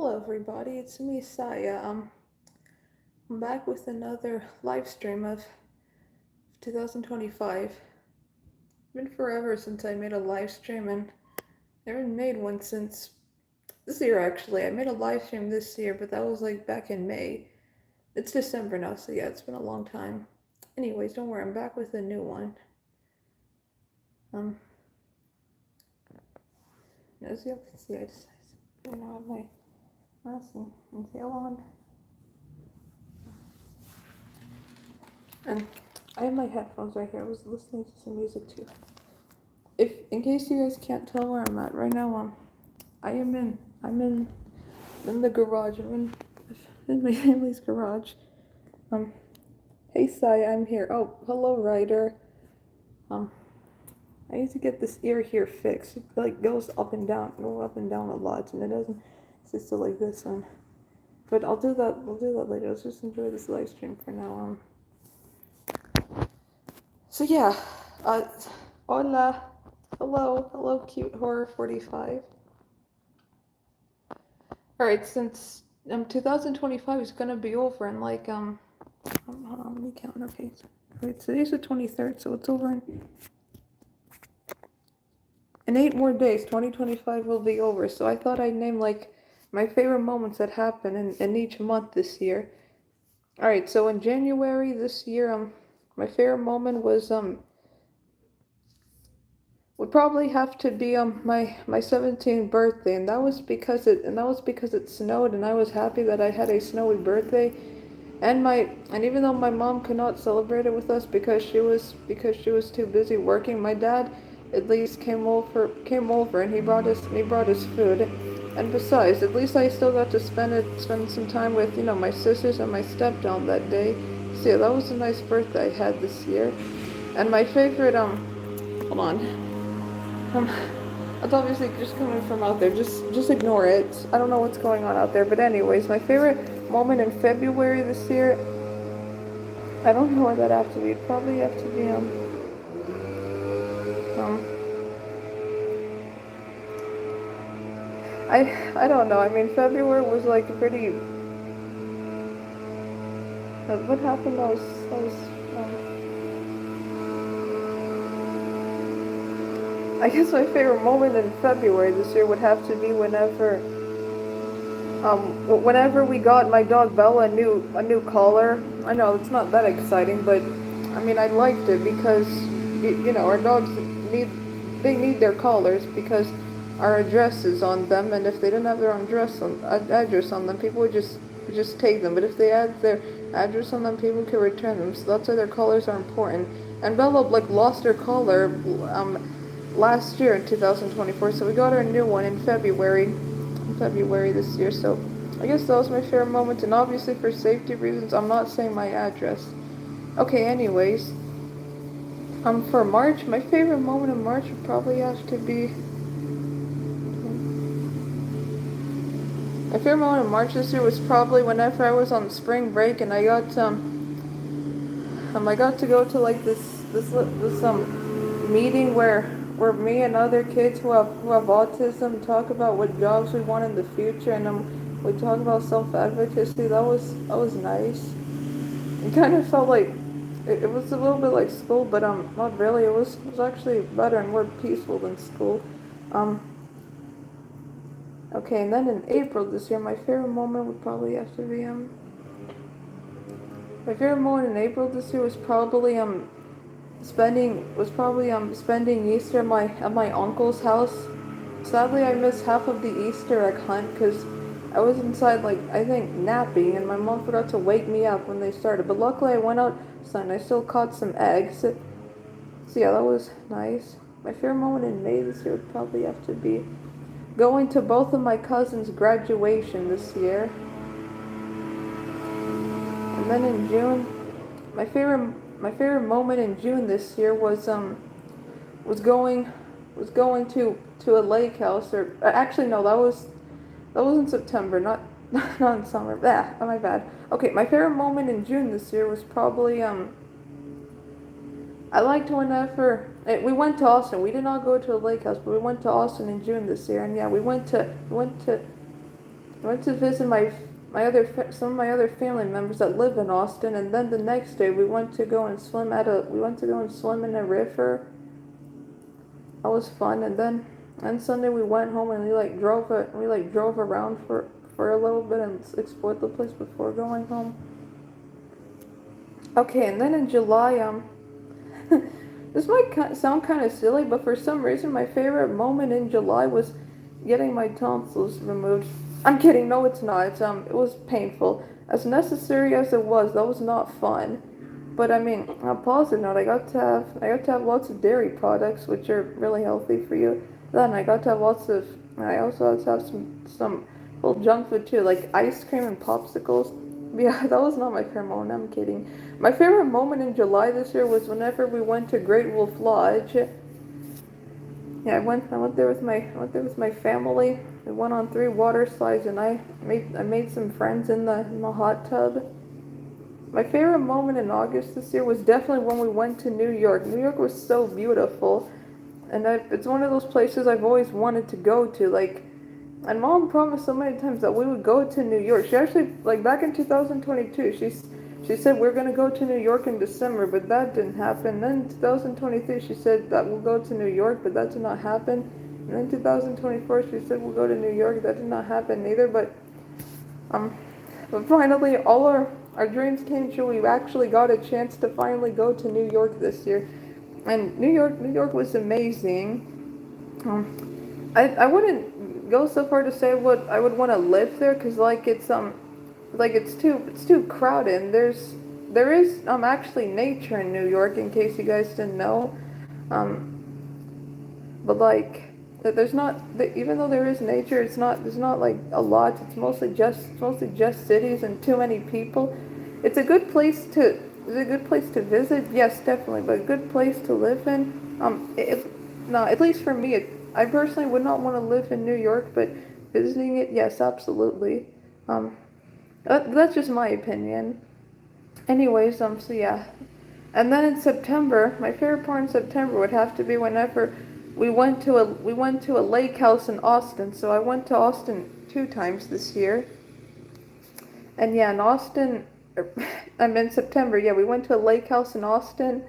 Hello, everybody. It's me, Saya. I'm back with another live stream of 2025. It's been forever since I made a live stream, and I haven't made one since this year. Actually, I made a live stream this year, but that was like back in May. It's December now, so yeah, it's been a long time. Anyways, don't worry, I'm back with a new one. Um, as you can see, I just have my mask and tail on. And I have my headphones right here. I was listening to some music too. If in case you guys can't tell where I'm at right now, I'm in the garage. I'm in my family's garage. Um, hey Sai, I'm here. Oh, hello Ryder. Um, I need to get this ear here fixed. It like goes up and down, a lot, and it doesn't sit still like this one. But I'll do that. We'll do that later. Let's just enjoy this live stream for now. So yeah, hola, hello, cute horror 45. All right, since 2025 is gonna be over in like hold on, let me count. Okay, wait, today's the 23rd, so it's over in 8 more days. 2025 will be over. So I thought I'd name like my favorite moments that happened in each month this year. All right, so in January this year, my favorite moment was would probably have to be my 17th birthday, and that was because it snowed, and I was happy that I had a snowy birthday. And even though my mom could not celebrate it with us because she was too busy working, my dad at least came over and he brought us food. And besides, at least I still got to spend some time with my sisters and my stepdad that day. So yeah, that was a nice birthday I had this year. And my favorite hold on. Um, that's obviously just coming from out there. Just ignore it. I don't know what's going on out there. But anyways, my favorite moment in February this year, I don't know what that have to be. It'd probably have to be um I don't know. I mean, February was like a pretty what happened? I guess my favorite moment in February this year would have to be whenever we got my dog Bella a new collar. I know it's not that exciting, but I mean I liked it because our dogs need their collars because our address is on them, and if they didn't have their own address on them, people would just take them. But if they had their address on them, people could return them. So that's why their collars are important. And Bella like lost her collar last year in 2024, so we got her a new one in February this year. So I guess that was my favorite moment, and obviously for safety reasons, I'm not saying my address. Okay, anyways, for March, my favorite moment in March would probably have to be. My favorite moment in March this year was probably whenever I was on spring break and I got to go to like this meeting where me and other kids who have autism talk about what jobs we want in the future, and we talk about self-advocacy. That was nice. It kind of felt like it was a little bit like school, but not really. It was actually better and more peaceful than school. Um okay, and then in April this year, my favorite moment would probably have to be my favorite moment in April this year was probably spending Easter at my uncle's house. Sadly, I missed half of the Easter egg hunt because I was inside, like, I think napping, and my mom forgot to wake me up when they started. But luckily, I went outside and I still caught some eggs. So yeah, that was nice. My favorite moment in May this year would probably have to be going to both of my cousins' graduation this year. And then in June, my favorite moment in June this year was going to a lake house, or actually no, that was in September, not in summer. My bad. Okay, my favorite moment in June this year was probably I liked whenever we went to Austin. We did not go to a lake house, but we went to Austin in June this year, and yeah, we went to I went to visit some of my other family members that live in Austin, and then the next day we went to go and swim in a river. That was fun, and then on Sunday we went home and we drove around for a little bit and explored the place before going home. Okay, and then in July, this might sound kind of silly, but for some reason my favorite moment in July was getting my tonsils removed. I'm kidding, no it's not. It was painful. As necessary as it was, that was not fun. But I mean, on a positive note, I got to have lots of dairy products, which are really healthy for you. Then I also got to have some little junk food too, like ice cream and popsicles. Yeah, that was not my favorite moment. I'm kidding. My favorite moment in July this year was whenever we went to Great Wolf Lodge. Yeah, I went there with my family. We went on 3 water slides, and I made some friends in the hot tub. My favorite moment in August this year was definitely when we went to New York. New York was so beautiful, and it's one of those places I've always wanted to go to. Like, and Mom promised so many times that we would go to New York. She actually, like back in 2022, she said we're gonna go to New York in December, but that didn't happen. Then in 2023, she said that we'll go to New York, but that did not happen. And then 2024, she said we'll go to New York. That did not happen either. Um, but finally, all our dreams came true. We actually got a chance to finally go to New York this year, and New York was amazing. I wouldn't go so far to say what I would want to live there, because it's too crowded. And there is actually nature in New York, in case you guys didn't know. But like there's not, even though there is nature, there's not like a lot. It's mostly just cities and too many people. It's a good place to visit, yes, definitely, but a good place to live in. No, at least for me, I personally would not want to live in New York, but visiting it, yes, absolutely. Um, that's just my opinion. Anyways, so yeah. And then in September, my favorite part in September would have to be whenever we went to a lake house in Austin. So I went to Austin 2 times this year. And yeah, in Austin, I'm in September. Yeah, we went to a lake house in Austin.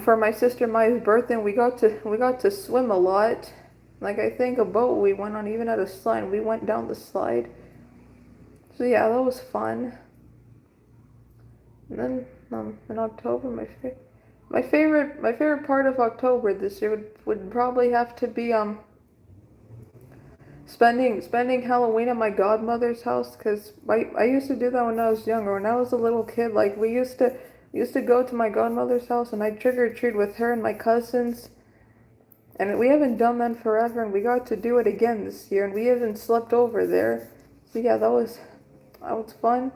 For my sister Maya's birthday, and we got to swim a lot. Like, I think a boat we went on even had a slide. We went down the slide. So yeah, that was fun. And then in October, my favorite part of October this year would probably have to be spending Halloween at my godmother's house, because I used to do that when I was younger. When I was a little kid, like we used to go to my godmother's house, and I'd trick or treat with her and my cousins. And we haven't done that forever, and we got to do it again this year, and we even slept over there. So yeah, that was fun.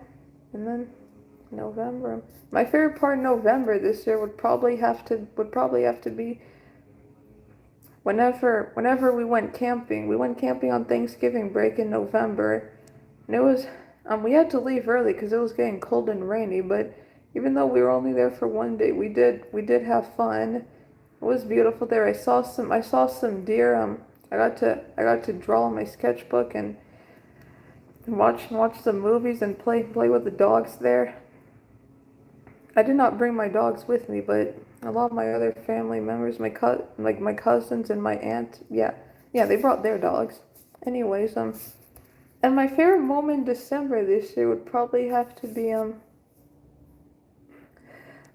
And then November. My favorite part in November this year would probably have to be whenever we went camping. We went camping on Thanksgiving break in November, and it was we had to leave early because it was getting cold and rainy. But even though we were only there for one day, we did have fun. It was beautiful there. I saw some deer. I got to draw on my sketchbook and watch some movies and play with the dogs there. I did not bring my dogs with me, but a lot of my other family members, my cousins and my aunt, yeah, they brought their dogs. Anyways, and my favorite moment in December this year would probably have to be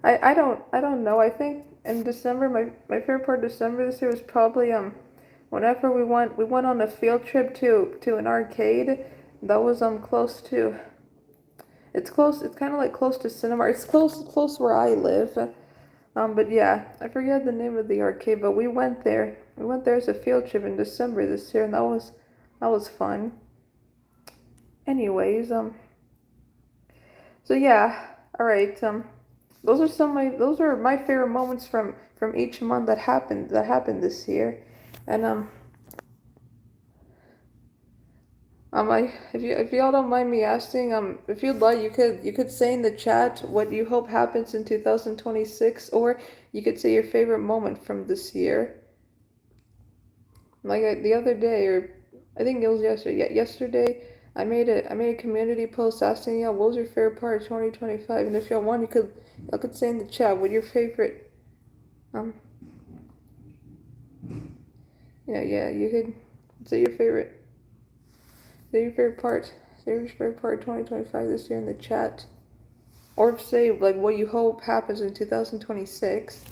I don't know. I think in December, my favorite part of December this year was probably whenever we went on a field trip to an arcade that was close to. It's close. It's kind of like close to cinema. It's close where I live. But yeah, I forget the name of the arcade, but we went there. We went there as a field trip in December this year, and that was fun. Anyways, so yeah, all right. Those are my favorite moments from each month that happened this year, and if y'all don't mind me asking, if you'd like, you could say in the chat what you hope happens in 2026, or you could say your favorite moment from this year. Like the other day, or I think it was yesterday. Yeah, yesterday I made a community post asking y'all what was your favorite part of 2025, and if y'all want, y'all could say in the chat what your favorite um yeah you could say your favorite say your favorite part say your favorite part of 2025 this year in the chat, or say like what you hope happens in 2026.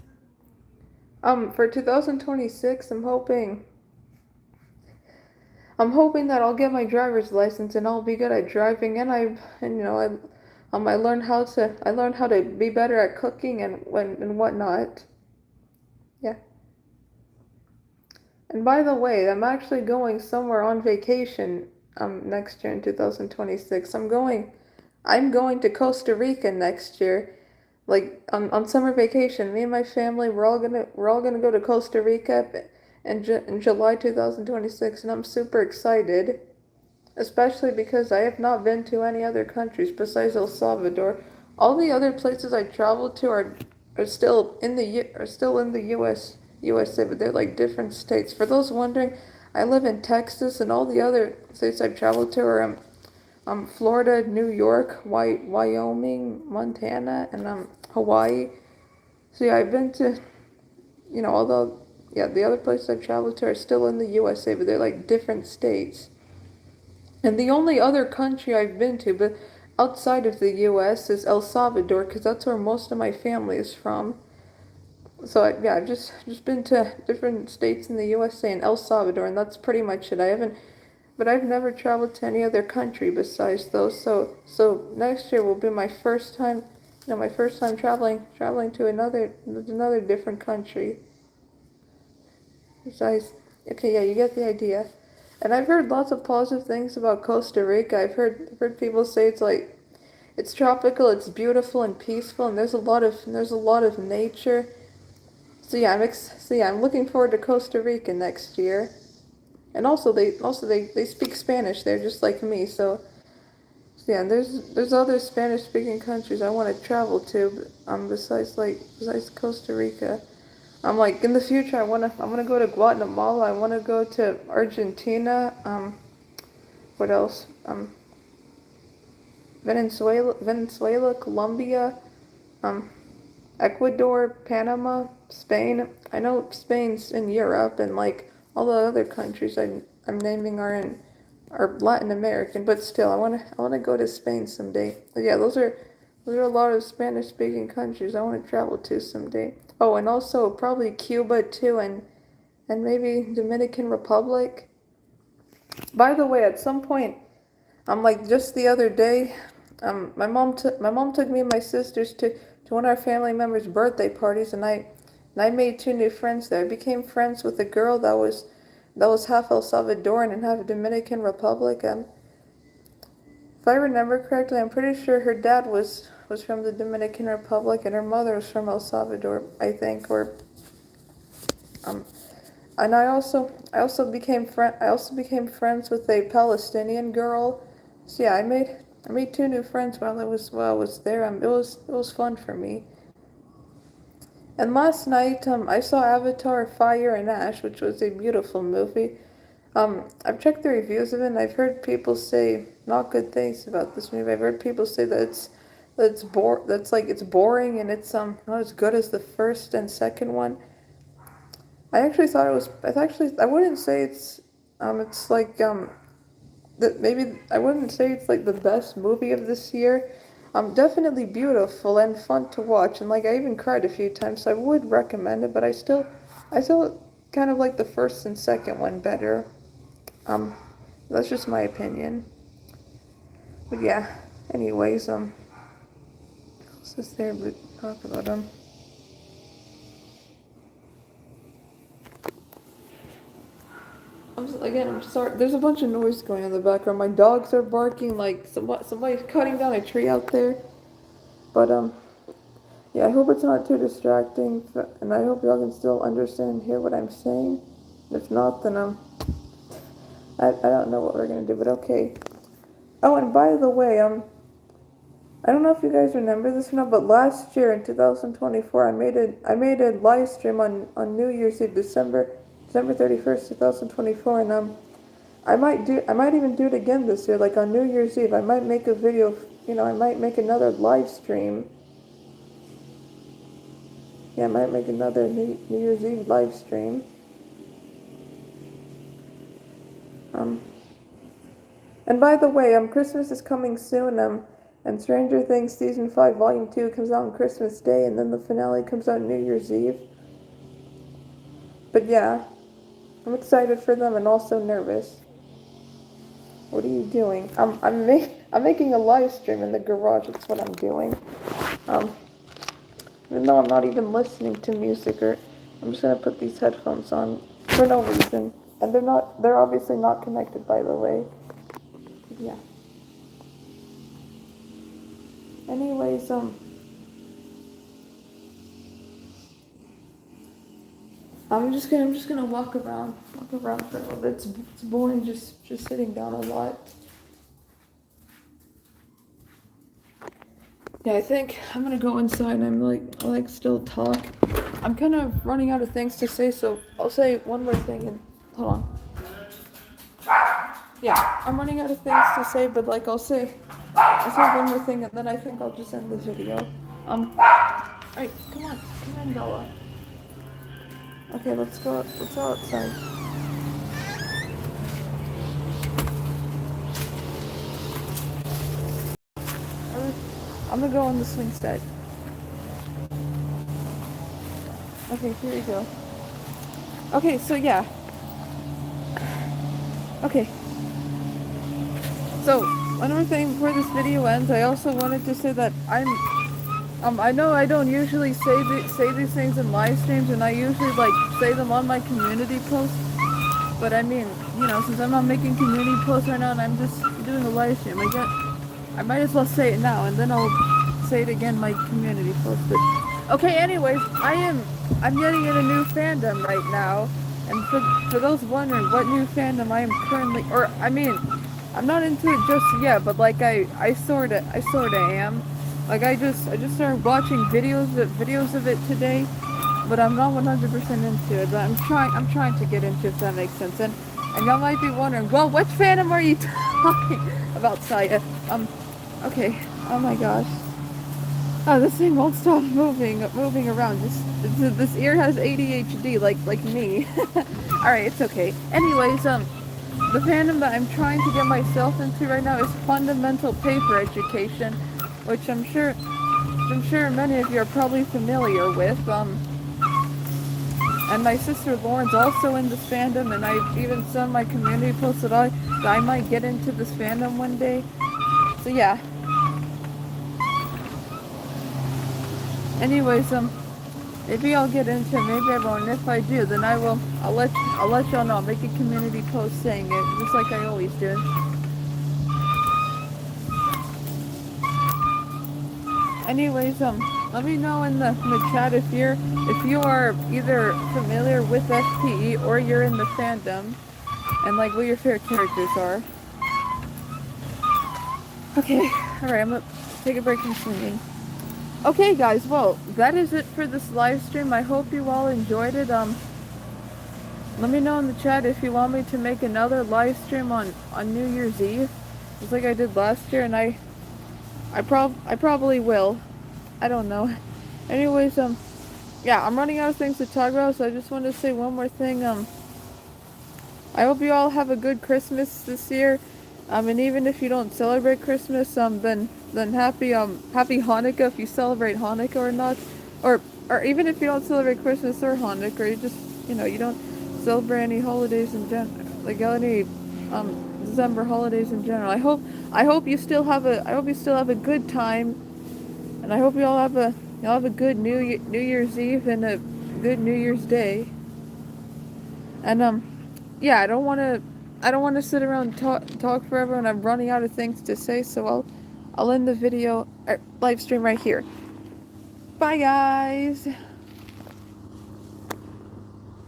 For 2026, I'm hoping that I'll get my driver's license and I'll be good at driving, and I learned how to be better at cooking and whatnot. Yeah. And by the way, I'm actually going somewhere on vacation next year in 2026. I'm going to Costa Rica next year. Like on summer vacation, me and my family, we're all gonna go to Costa Rica in July 2026, and I'm super excited, especially because I have not been to any other countries besides El Salvador. All the other places I traveled to are still in the USA, but they're like different states. For those wondering, I live in Texas, and all the other states I've traveled to are Florida, New York, Wyoming, Montana, and Hawaii. So yeah, I've been to, although yeah, the other places I've traveled to are still in the USA, but they're like different states. And the only other country I've been to, but outside of the US, is El Salvador, because that's where most of my family is from. So yeah, I've just been to different states in the USA and El Salvador, and that's pretty much it. But I've never traveled to any other country besides those. So next year will be my first time, my first time traveling to another different country. Besides, okay, yeah, you get the idea. And I've heard lots of positive things about Costa Rica. I've heard people say it's tropical, it's beautiful and peaceful, and there's a lot of nature. So yeah, I'm looking forward to Costa Rica next year. And also they speak Spanish there just like me. So yeah, there's other Spanish speaking countries I want to travel to, besides Costa Rica. I'm like in the future I wanna go to Guatemala. I wanna go to Argentina. What else? Venezuela, Colombia, um, Ecuador, Panama, Spain. I know Spain's in Europe, and like all the other countries I'm naming are Latin American, but still I wanna go to Spain someday. But yeah, those are a lot of Spanish speaking countries I want to travel to someday. Oh, and also probably Cuba too, and maybe Dominican Republic. By the way, at some point, like just the other day, my mom took me and my sisters to one of our family members' birthday parties, and I made two new friends there. I became friends with a girl that was half El Salvadoran and half Dominican Republic. If I remember correctly, I'm pretty sure her dad was from the Dominican Republic and her mother was from El Salvador, I think. Or um, and I also became friends with a Palestinian girl. So yeah, I made two new friends while I was there. It was fun for me. And last night, I saw Avatar: Fire and Ash, which was a beautiful movie. I've checked the reviews of it, and I've heard people say not good things about this movie. I've heard people say that's boring and it's not as good as the first and second one. I actually thought it was. I wouldn't say it's like that. Maybe I wouldn't say it's like the best movie of this year. Definitely beautiful and fun to watch, and like I even cried a few times. So I would recommend it, but I still kind of like the first and second one better. Um, that's just my opinion. But yeah. Anyways, what's this there? But talk about I'm sorry. There's a bunch of noise going on in the background. My dogs are barking. Like somebody's cutting down a tree out there. But yeah. I hope it's not too distracting, and I hope y'all can still understand and hear what I'm saying. If not, then I don't know what we're gonna do. But okay. Oh, and by the way, I don't know if you guys remember this or not, but last year in 2024, I made a live stream on New Year's Eve, December 31st, 2024, and I might even do it again this year, like on New Year's Eve. I might make a video, I might make another live stream. Yeah, I might make another New Year's Eve live stream. Um, and by the way, Christmas is coming soon. And Stranger Things Season 5 Volume 2 comes out on Christmas Day, and then the finale comes out New Year's Eve. But yeah, I'm excited for them and also nervous. What are you doing? I'm making a live stream in the garage. That's what I'm doing. Even though I'm not even listening to music, or I'm just gonna put these headphones on for no reason. And they're obviously not connected, by the way. Yeah. Anyways, I'm just gonna walk around for a little bit. It's boring just sitting down a lot. Yeah, I think I'm gonna go inside and I like still talk. I'm kind of running out of things to say, so I'll say one more thing and hold on. Yeah, I'm running out of things to say, but like I'll say one more thing and then I think I'll just end this video. Alright, come on, Bella. Okay, let's go outside. I'm gonna go on the swing set. Okay, here you go. Okay, so yeah. Okay. So, one more thing before this video ends, I also wanted to say that I know I don't usually say these things in live streams, and I usually like say them on my community posts. But I mean, since I'm not making community posts right now and I'm just doing a live stream, I might as well say it now, and then I'll say it again in my community post. But okay, anyways, I'm getting in a new fandom right now, and for those wondering what new fandom I am currently, or I mean, I'm not into it just yet, but like I sorta am. Like I just started watching videos of it today, but I'm not 100% into it. But I'm trying to get into it, if that makes sense. And y'all might be wondering, well, what fandom are you talking about, Saya? Okay. Oh my gosh. Oh, this thing won't stop moving around. This ear has ADHD, like me. All right, it's okay. Anyways, the fandom that I'm trying to get myself into right now is fundamental paper education, which I'm sure many of you are probably familiar with. And my sister Lauren's also in this fandom, and I've even said in my community post that I might get into this fandom one day. So yeah. Anyways, maybe I'll get into it, maybe I won't. And if I do, then I'll let y'all know. I'll make a community post saying it, just like I always do. Anyways, let me know in the chat if you are either familiar with FPE or you're in the fandom, and like what your favorite characters are. Okay, alright, I'm gonna take a break from swinging. Okay guys, well, that is it for this live stream. I hope you all enjoyed it. Let me know in the chat if you want me to make another live stream on New Year's Eve, just like I did last year, and I probably will. I don't know. Anyways, yeah, I'm running out of things to talk about, so I just wanted to say one more thing. I hope you all have a good Christmas this year. And even if you don't celebrate Christmas, then happy Hanukkah if you celebrate Hanukkah or not, or even if you don't celebrate Christmas or Hanukkah, or you just you don't celebrate any holidays in general, like any December holidays in general. I hope you still have a good time, and I hope you all have a good New Year's Eve and a good New Year's Day. And yeah, I don't want to sit around and talk forever, and I'm running out of things to say, so I'll end the video live stream right here. Bye guys.